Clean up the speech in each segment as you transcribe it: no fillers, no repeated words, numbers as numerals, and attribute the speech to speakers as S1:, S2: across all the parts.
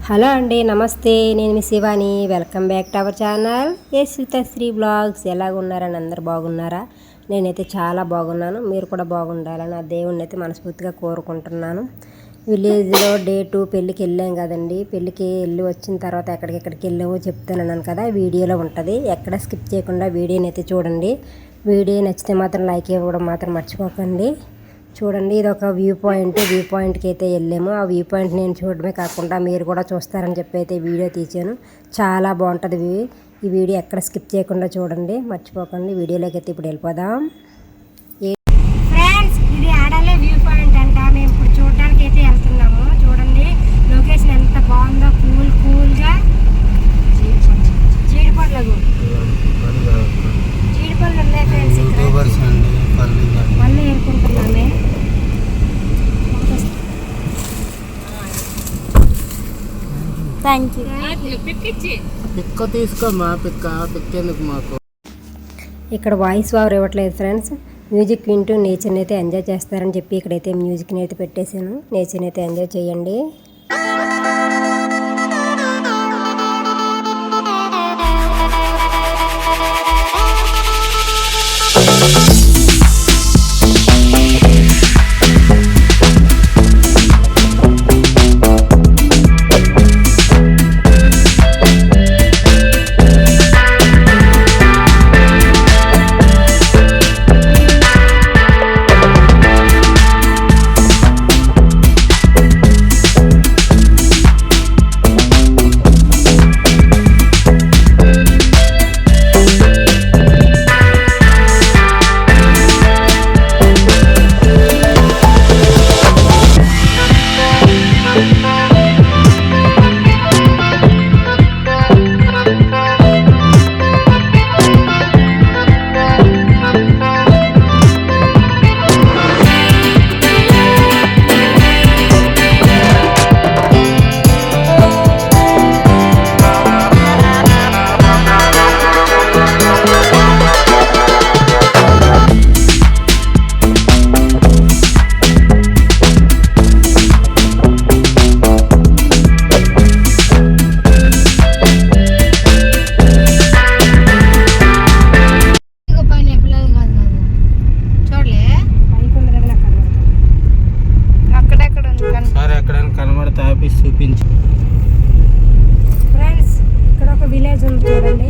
S1: Hello అండి, నమస్తే. నేను మీ Shivani. Welcome back to our channel Shri blogs. ఎలాగున్నారని అందరు బాగున్నారా? నేనైతే చాలా బాగున్నాను. మీరు కూడా బాగుండాలని ఆ దేవుణ్ణి అయితే మనస్ఫూర్తిగా కోరుకుంటున్నాను. విలేజ్లో డే 2 పెళ్ళికి వెళ్ళాం కదండి. పెళ్ళికి వెళ్ళి వచ్చిన తర్వాత ఎక్కడికి వెళ్ళామో చెప్తానన్నాను కదా, వీడియోలో ఉంటుంది. ఎక్కడ స్కిప్ చేయకుండా వీడియోని అయితే చూడండి. వీడియో నచ్చితే మాత్రం లైక్ ఇవ్వడం మాత్రం మర్చిపోకండి. చూడండి, ఇది ఒక వ్యూ పాయింట్కి అయితే వెళ్ళాము. ఆ వ్యూ పాయింట్ నేను చూడడమే కాకుండా మీరు కూడా చూస్తారని చెప్పి అయితే వీడియో తీసాను. చాలా బాగుంటుంది ఈ వీడియో. ఎక్కడ స్కిప్ చేయకుండా చూడండి, మర్చిపోకండి. వీడియోలోకి అయితే ఇప్పుడు వెళ్ళిపోదాం. ఫ్రెండ్స్, ఇది ఆడాలే వ్యూ పాయింట్ అంట. మేము ఇప్పుడు చూడడానికి అయితే వెళ్తున్నాము. చూడండి లొకేషన్ ఎంత బాగుందో. కూల్గా జీడిపళ్ళు ఉన్నాయి ఫ్రెండ్స్. మళ్ళీ ఏరుకుంటున్నామే. Thank you. ఇక్కడ వాయిస్ ఓవర్ ఇవ్వట్లేదు ఫ్రెండ్స్. మ్యూజిక్ వింటూ నేచర్ని అయితే ఎంజాయ్ చేస్తారని చెప్పి ఇక్కడైతే మ్యూజిక్ని అయితే పెట్టేశాను. నేచర్ని అయితే ఎంజాయ్ చేయండి. ఫ్రెండ్స్, ఇక్కడ ఒక విలేజ్ ఉంది చూడండి.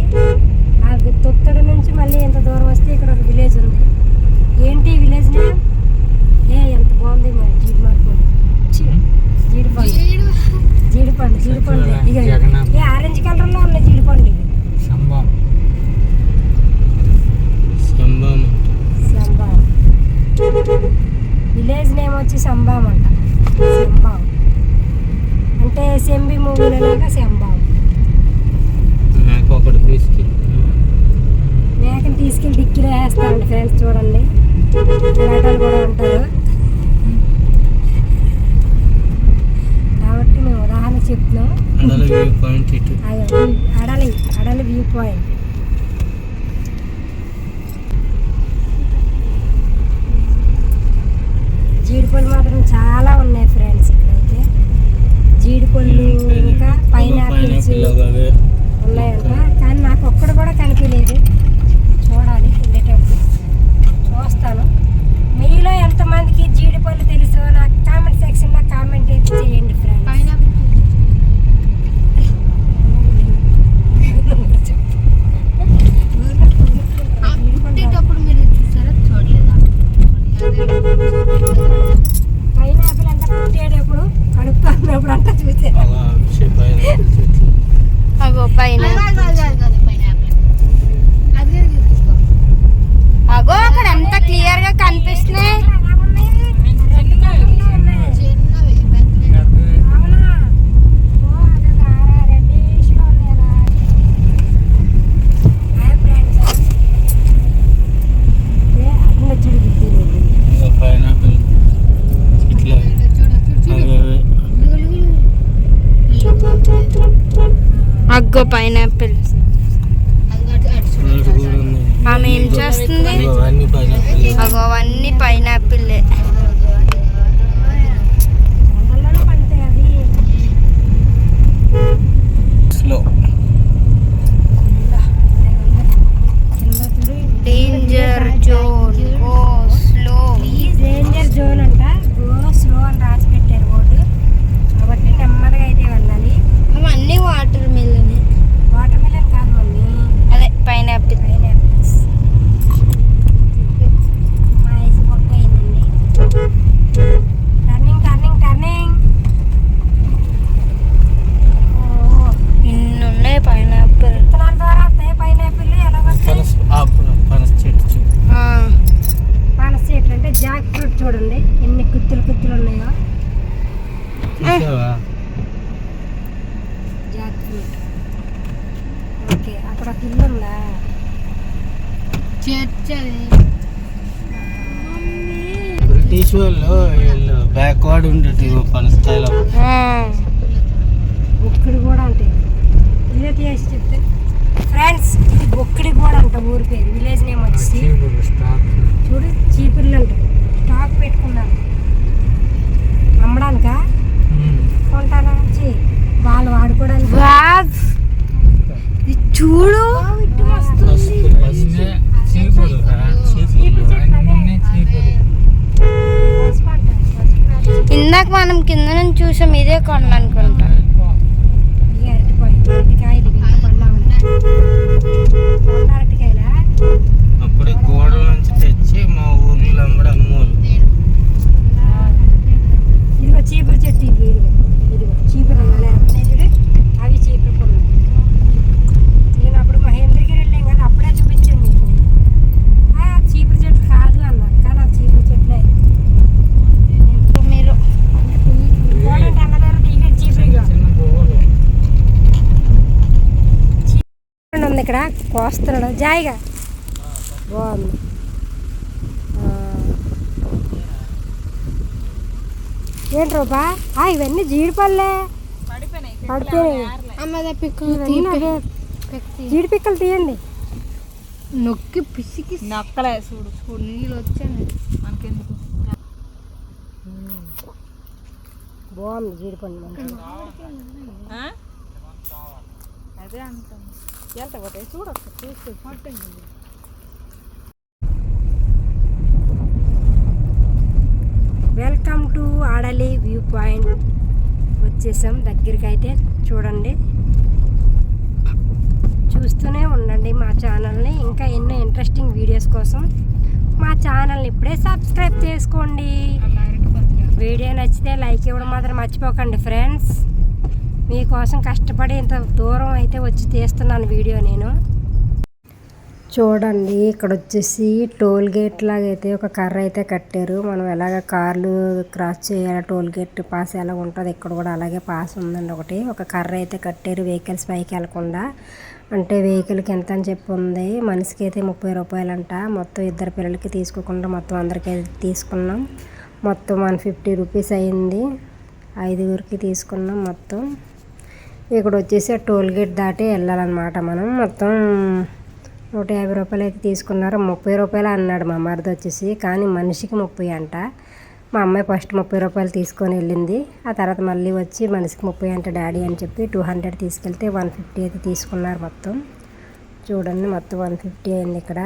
S1: అది తొత్తడి నుంచి మళ్ళీ ఎంత దూరం వస్తే ఇక్కడ ఒక విలేజ్ ఉంది. ఏంటి విలేజ్ నేమ్? ఎంత బాగుంది. జీడిపండు ఇక ఆరెంజ్ కలర్లో ఉన్నాయి జీడిపండు. ఇవి సంబాం. విలేజ్ నేమ్ వచ్చి సంబాం అంట. సంబాం అంటే సెంబి మూవీలోలాగా శంబాం. మేకని తీసుకెళ్ళి డిక్కీలో వేస్తారండి ఫ్రెండ్స్. చూడండి, మేకలు కూడా ఉంటారు కాబట్టి మేము ఉదాహరణ చెప్తున్నాం. అడలి వ్యూ పాయింట్. జీడిపళ్ళు మాత్రం చాలా ఉన్నాయి ఫ్రెండ్స్. ఇక్కడైతే జీడిపళ్ళు ఇంకా పైనాపిల్స్ ఉన్నాయంట. కానీ నాకు ఒక్కడు కూడా కనిపించలేదు. చూడాలి, వెళ్ళేటప్పుడు చూస్తాను. మీలో ఎంతమందికి జీడిపళ్ళు తెలుసో నాకు కామెంట్ సెక్షన్లో కామెంట్ అయితే చేయండి ఫ్రెండ్స్. పైనాపిల్ అంట పుట్టేటప్పుడు కడుపుతున్నప్పుడు అంట చూసే అగో అక్కడ ఎంత క్లియర్ గా కనిపిస్తున్నాయి. అగ్గో పైనాపిల్. ఆమె ఏం చేస్తుంది? అగో అవన్నీ పైనాపిల్లే.
S2: బ్రిటిష్ వాళ్ళు బ్యాక్వర్డ్ ఉండేది పని స్థాయిలో.
S1: బొక్కిడి కూడా ఉంటాయి. ఇదే తీసి చెప్తే ఫ్రెండ్స్, ఇది బొక్కిడి కూడా అంట ఊరి పేరు. విలేజ్ నేమ్ వచ్చి చూడు, చీపుర్లు అంట. స్టాక్ పెట్టుకున్నాను అమ్మడానికా కొంటానా వచ్చి వాళ్ళు వాడుకోవడానికి. చూడు
S3: ఇందాక మనం కింద నుంచి చూసాం, ఇదే కొండ అనుకుంటా.
S2: అప్పుడే గోడల నుంచి తెచ్చి మా ఊర్లో అమ్మడు అమ్మోలు.
S1: ఇదిగో చీపురు చెట్టు, ఇదిగో చీపురు అవి చీపురు కొన్నాను నేను. అప్పుడు మహేంద్రగిరి వెళ్ళాం కదా, అప్పుడే చూపించాను మీకు. చీపురు చెట్టు కాదు అన్నారు, కానీ అది చీపురు చెట్లే.
S3: మీరు
S1: గోడంటే అన్నదారు ఇక్కడ చీపురు ఉంది. ఇక్కడ కోస్తున్నాడు జాయిగా, బాగుంది. ఏంటి రూపా ఇవన్నీ జీడిపల్లే పడిపోయినాయి. జీడి పిక్కలు తీయండి.
S3: నొక్కి పిసికి నొక్కలే. చూడు నీళ్ళు వచ్చాను మనకెందుకు.
S1: బాగుంది జీడిపండు.
S3: అదే అంటాను. ఎంత పోతాయి చూడ చూస్తే.
S1: Welcome to Adali view point. వచ్చేసాం దగ్గరికి. అయితే చూడండి, చూస్తూనే ఉండండి మా ఛానల్ని. ఇంకా ఎన్నో ఇంట్రెస్టింగ్ వీడియోస్ కోసం మా ఛానల్ని ఇప్పుడే సబ్స్క్రైబ్ చేసుకోండి. వీడియో నచ్చితే లైక్ ఇవ్వడం మాత్రం మర్చిపోకండి ఫ్రెండ్స్. మీకోసం కష్టపడి ఇంత దూరం అయితే వచ్చి తీస్తున్నాను వీడియో నేను. చూడండి, ఇక్కడ వచ్చేసి టోల్ గేట్ లాగా అయితే ఒక కర్ర అయితే కట్టారు. మనం ఎలాగ కార్లు క్రాస్ చేయాలి, టోల్ గేట్ పాస్ ఎలా ఉంటుంది, ఇక్కడ కూడా అలాగే పాస్ ఉందండి. ఒక కర్ర అయితే కట్టారు వెహికల్స్ పైకి వెళ్ళకుండా. అంటే వెహికల్కి ఎంత అని చెప్పి ఉంది. మనిషికి అయితే 30 రూపాయలంట. మొత్తం 2 పిల్లలకి తీసుకోకుండా మొత్తం అందరికీ తీసుకున్నాం. మొత్తం 150 రూపీస్ అయింది. 5గురికి తీసుకున్నాం మొత్తం. ఇక్కడ వచ్చేసి టోల్ గేట్ దాటి వెళ్ళాలన్నమాట మనం. మొత్తం 150 రూపాయలు అయితే తీసుకున్నారు. 30 రూపాయలు అన్నాడు మా మరిది వచ్చేసి, కానీ మనిషికి 30 అంట. మా అమ్మాయి ఫస్ట్ 30 రూపాయలు తీసుకొని వెళ్ళింది. ఆ తర్వాత మళ్ళీ వచ్చి మనిషికి 30 అంట డాడీ అని చెప్పి 200 తీసుకెళ్తే 150 అయితే తీసుకున్నారు మొత్తం. చూడండి, మొత్తం 150 అయింది. ఇక్కడ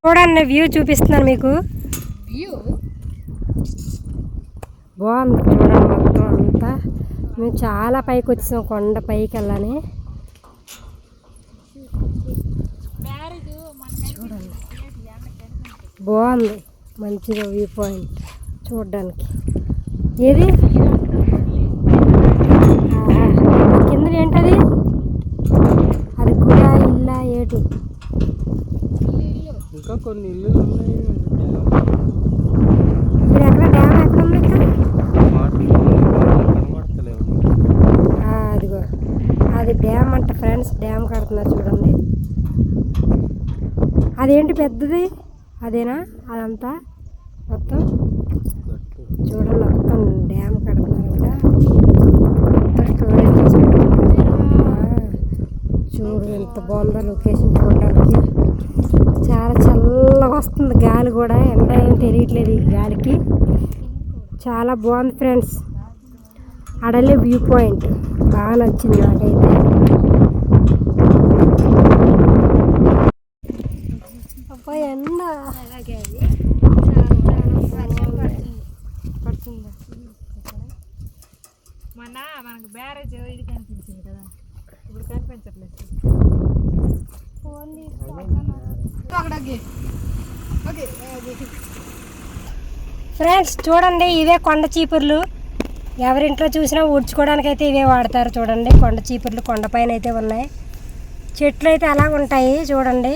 S1: చూడండి, వ్యూ చూపిస్తున్నాను మీకు.
S3: వ్యూ
S1: బాగుంది చూడండి. మొత్తం అంతా మేము చాలా పైకి వచ్చాం, కొండ పైకి వెళ్ళని. చూడండి, బాగుంది మంచిగా వ్యూ పాయింట్ చూడడానికి. ఏది కింద ఏంటది, అది కూడా ఇల్లా ఏటి?
S2: ఇంకా కొన్ని ఇల్లు ఉన్నాయి.
S1: మీరు ఎక్కడ డ్యామ్ ఎక్కడ ఉంది? అదిగో అది డ్యామ్ అంట ఫ్రెండ్స్. డ్యామ్ కడుతున్నారు చూడండి. అదేంటి పెద్దది, అదేనా అదంతా మొత్తం? చూడండి, మొత్తం డ్యామ్ కడుతున్నారంట. మొత్తం స్టోరేజ్ చూడు ఎంత బాగుందో లొకేషన్ చూడడానికి. చాలా చల్లగా వస్తుంది గాలి కూడా. ఎండ ఏం తెలియట్లేదు ఈ గాలికి. చాలా బాగుంది ఫ్రెండ్స్. అడలి వ్యూ పాయింట్ బాగా నచ్చింది నాకైతే. ఎండ అలాగే అది పడుతుంది.
S3: మనకు బ్యారేజ్ ఇది కనిపించింది కదా, ఇప్పుడు కనిపించట్లేదు.
S1: ఫ్రెండ్స్ చూడండి, ఇవే కొండ చీపుర్లు. ఎవరింట్లో చూసినా ఊడ్చుకోవడానికి అయితే ఇవే వాడతారు. చూడండి, కొండ చీపుర్లు కొండపైన అయితే ఉన్నాయి. చెట్లు అయితే అలా ఉంటాయి చూడండి.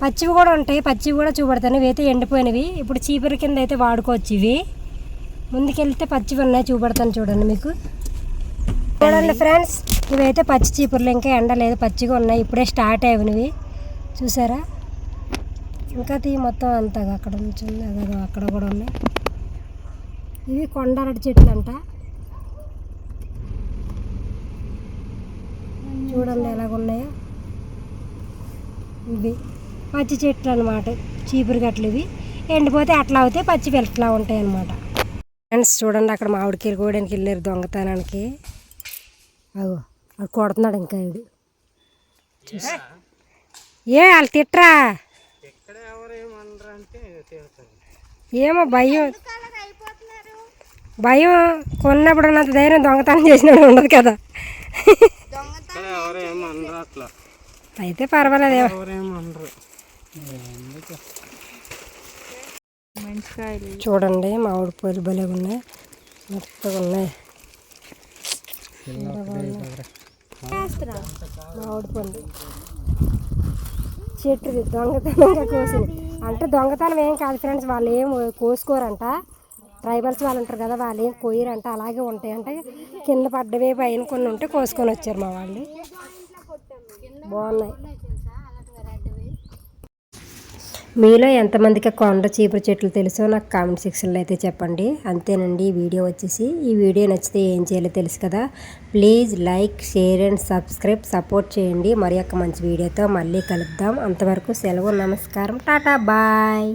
S1: పచ్చివి కూడా ఉంటాయి, పచ్చివి కూడా చూపెడతాను. ఇవి అయితే ఎండిపోయినవి. ఇప్పుడు చీపురు కింద అయితే వాడుకోవచ్చు. ఇవి ముందుకెళ్తే పచ్చివి ఉన్నాయి, చూపెడతాను చూడండి మీకు. చూడండి ఫ్రెండ్స్, ఇవైతే పచ్చి చీపుర్లు. ఇంకా ఎండ లేదు, పచ్చిగా ఉన్నాయి. ఇప్పుడే స్టార్ట్ అయినవి చూసారా. ఇంకా తీ మొత్తం అంతగా అక్కడ నుంచి ఉంది అదో అక్కడ కూడా ఉన్నాయి. ఇవి కొండరటి చెట్లు అంట. చూడండి ఎలాగున్నాయో. ఇవి పచ్చి చెట్లు అనమాట, చీపురు గట్లు. ఇవి ఎండిపోతే అట్లా అవుతాయి, పచ్చి పెళ్ళట్లా ఉంటాయి అన్నమాట. ఫ్రెండ్స్ చూడండి, అక్కడ మామిడికాయలు కోయడానికి వెళ్ళారు దొంగతనానికి. అగో అది కొడుతున్నాడు ఇంకా వీడు. చూసి ఏ వాళ్ళు తిట్రా, ఏమో భయం భయం కొన్నప్పుడు ఉన్నంత ధైర్యం దొంగతనం చేసినప్పుడు ఉండదు కదా. అయితే పర్వాలేదు. చూడండి మామిడి పూలు భలే ఉన్నాయి, మెత్తగా ఉన్నాయి. మామిడి పళ్ళు చెట్టు దొంగతనంగా కోసింది. అంటే దొంగతనం ఏం కాదు ఫ్రెండ్స్, వాళ్ళు ఏం కోసుకోరంట. ట్రైబల్స్ వాళ్ళు ఉంటారు కదా, వాళ్ళు ఏం కోయరంట, అలాగే ఉంటాయి. అంటే కింద పడ్డవే పైన కొన్ని ఉంటే కోసుకొని వచ్చారు మా వాళ్ళు. బాగున్నాయి. మీలో ఎంతమందికి కొండ చీపురు చెట్లు తెలుసో నాకు కామెంట్ సెక్షన్లో అయితే చెప్పండి. అంతేనండి ఈ వీడియో వచ్చేసి. ఈ వీడియో నచ్చితే ఏం చేయాలో తెలుసు కదా. Please like, share and subscribe, support చేయండి. మరి యొక్క మంచి వీడియోతో మళ్ళీ కలుద్దాం. అంతవరకు సెలవు, నమస్కారం, టాటా, బాయ్.